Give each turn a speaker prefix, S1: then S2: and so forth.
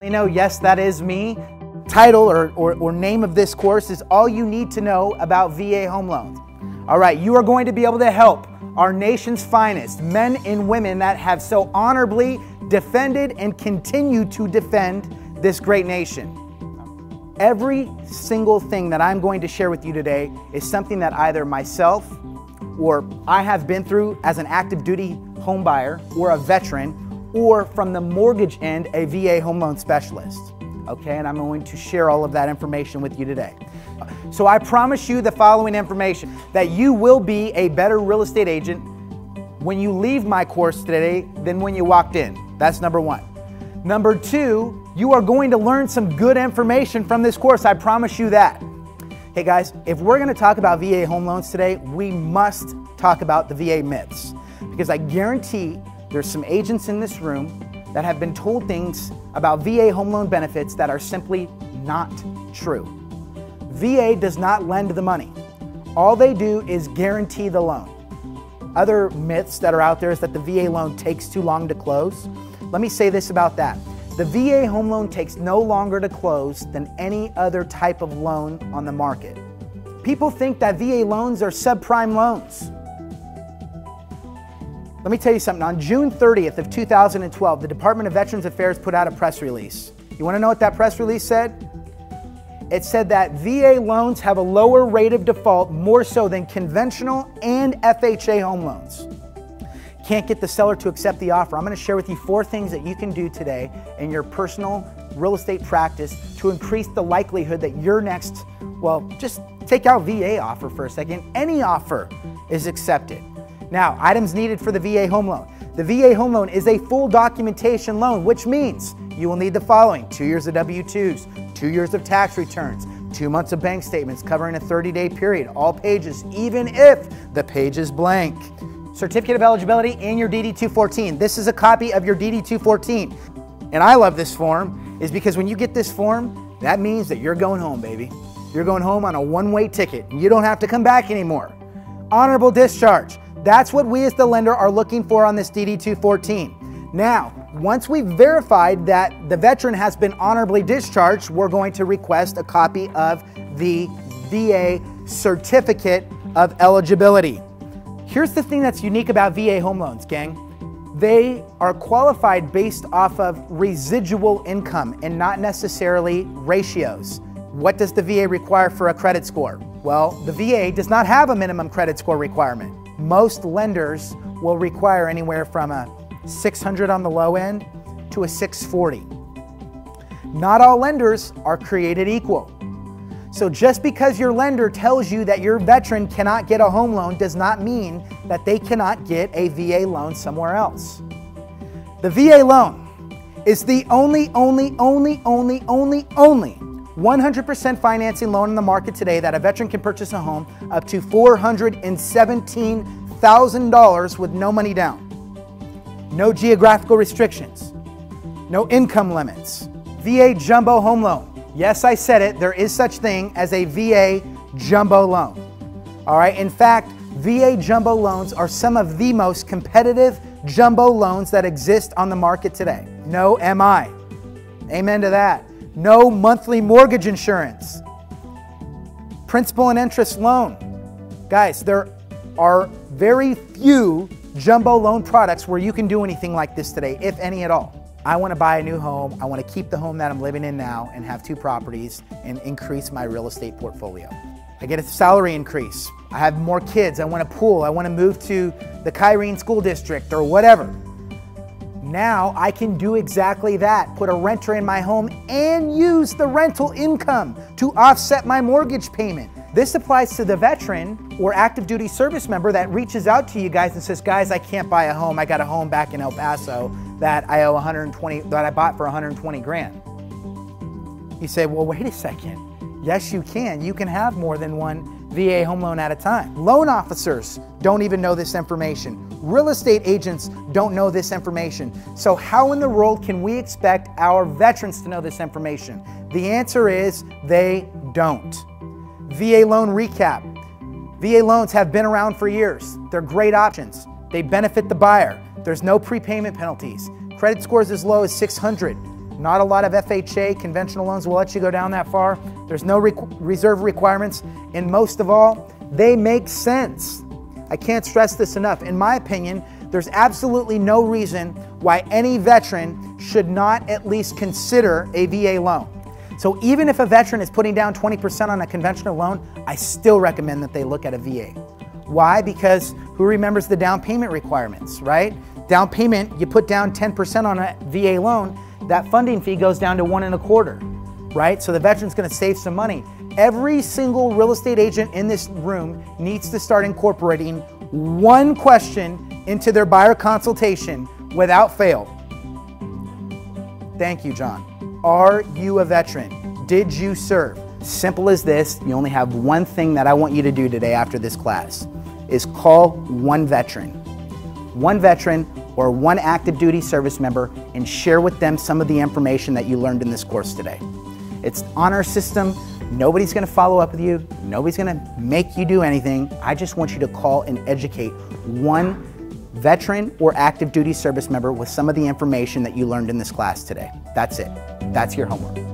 S1: Yes, that is me. Title or name of this course is All You Need to Know About VA Home Loans. All right, you are going to be able to help our nation's finest men and women that have so honorably defended and continue to defend this great nation. Every single thing that I'm going to share with you today is something that either myself or I have been through as an active duty home buyer or a veteran, or from the mortgage end, a VA home loan specialist. Okay, and I'm going to share all of that information with you today. So I promise you the following information, that you will be a better real estate agent when you leave my course today than when you walked in. That's number one. Number two, you are going to learn some good information from this course. I promise you that. Hey guys, if we're going to talk about VA home loans today, we must talk about the VA myths, because I guarantee there's some agents in this room that have been told things about VA home loan benefits that are simply not true. VA does not lend the money. All they do is guarantee the loan. Other myths that are out there is that the VA loan takes too long to close. Let me say this about that. The VA home loan takes no longer to close than any other type of loan on the market. People think that VA loans are subprime loans. Let me tell you something. On June 30th of 2012, the Department of Veterans Affairs put out a press release. You want to know what that press release said? It said that VA loans have a lower rate of default more so than conventional and FHA home loans. Can't get the seller to accept the offer. I'm going to share with you 4 things that you can do today in your personal real estate practice to increase the likelihood that your next, well, just take out VA offer for a second, any offer is accepted. Now, items needed for the VA home loan. The VA home loan is a full documentation loan, which means you will need the following: 2 years of W-2s, 2 years of tax returns, 2 months of bank statements covering a 30-day period, all pages, even if the page is blank. Certificate of eligibility and your DD-214. This is a copy of your DD-214. And I love this form is because when you get this form, that means that you're going home, baby. You're going home on a one-way ticket and you don't have to come back anymore. Honorable discharge. That's what we as the lender are looking for on this DD-214. Now, once we've verified that the veteran has been honorably discharged, we're going to request a copy of the VA Certificate of Eligibility. Here's the thing that's unique about VA home loans, gang. They are qualified based off of residual income and not necessarily ratios. What does the VA require for a credit score? Well, the VA does not have a minimum credit score requirement. Most lenders will require anywhere from a 600 on the low end to a 640. Not all lenders are created equal. So just because your lender tells you that your veteran cannot get a home loan does not mean that they cannot get a VA loan somewhere else. The VA loan is the only 100% financing loan in the market today that a veteran can purchase a home up to $417,000 with no money down. No geographical restrictions, no income limits. VA jumbo home loan. Yes, I said it, there is such thing as a VA jumbo loan. All right, in fact, VA jumbo loans are some of the most competitive jumbo loans that exist on the market today. No MI. Amen to that. No monthly mortgage insurance. Principal and interest loan. Guys, there are very few jumbo loan products where you can do anything like this today, if any at all. I want to buy a new home. I want to keep the home that I'm living in now and have 2 properties and increase my real estate portfolio. I get a salary increase. I have more kids. I want a pool. I want to move to the Kyrene School District or whatever. Now I can do exactly that. Put a renter in my home and use the rental income to offset my mortgage payment. This applies to the veteran or active duty service member that reaches out to you guys and says, guys, I can't buy a home. I got a home back in El Paso that I owe that I bought for 120 grand. You say, well, wait a second. Yes, you can. You can have more than one VA home loan at a time. Loan officers don't even know this information. Real estate agents don't know this information. So how in the world can we expect our veterans to know this information? The answer is they don't. VA loan recap. VA loans have been around for years. They're great options. They benefit the buyer. There's no prepayment penalties. Credit scores as low as 600. Not a lot of FHA conventional loans will let you go down that far. There's no reserve requirements, and most of all, they make sense. I can't stress this enough. In my opinion, there's absolutely no reason why any veteran should not at least consider a VA loan. So even if a veteran is putting down 20% on a conventional loan, I still recommend that they look at a VA. Why? Because who remembers the down payment requirements, right? Down payment, you put down 10% on a VA loan, that funding fee goes down to 1.25%, right? So the veteran's gonna save some money. Every single real estate agent in this room needs to start incorporating one question into their buyer consultation without fail. Thank you, John. Are you a veteran? Did you serve? Simple as this. You only have one thing that I want you to do today after this class, is call one veteran or one active duty service member and share with them some of the information that you learned in this course today. It's on our system. Nobody's gonna follow up with you. Nobody's gonna make you do anything. I just want you to call and educate one veteran or active duty service member with some of the information that you learned in this class today. That's it. That's your homework.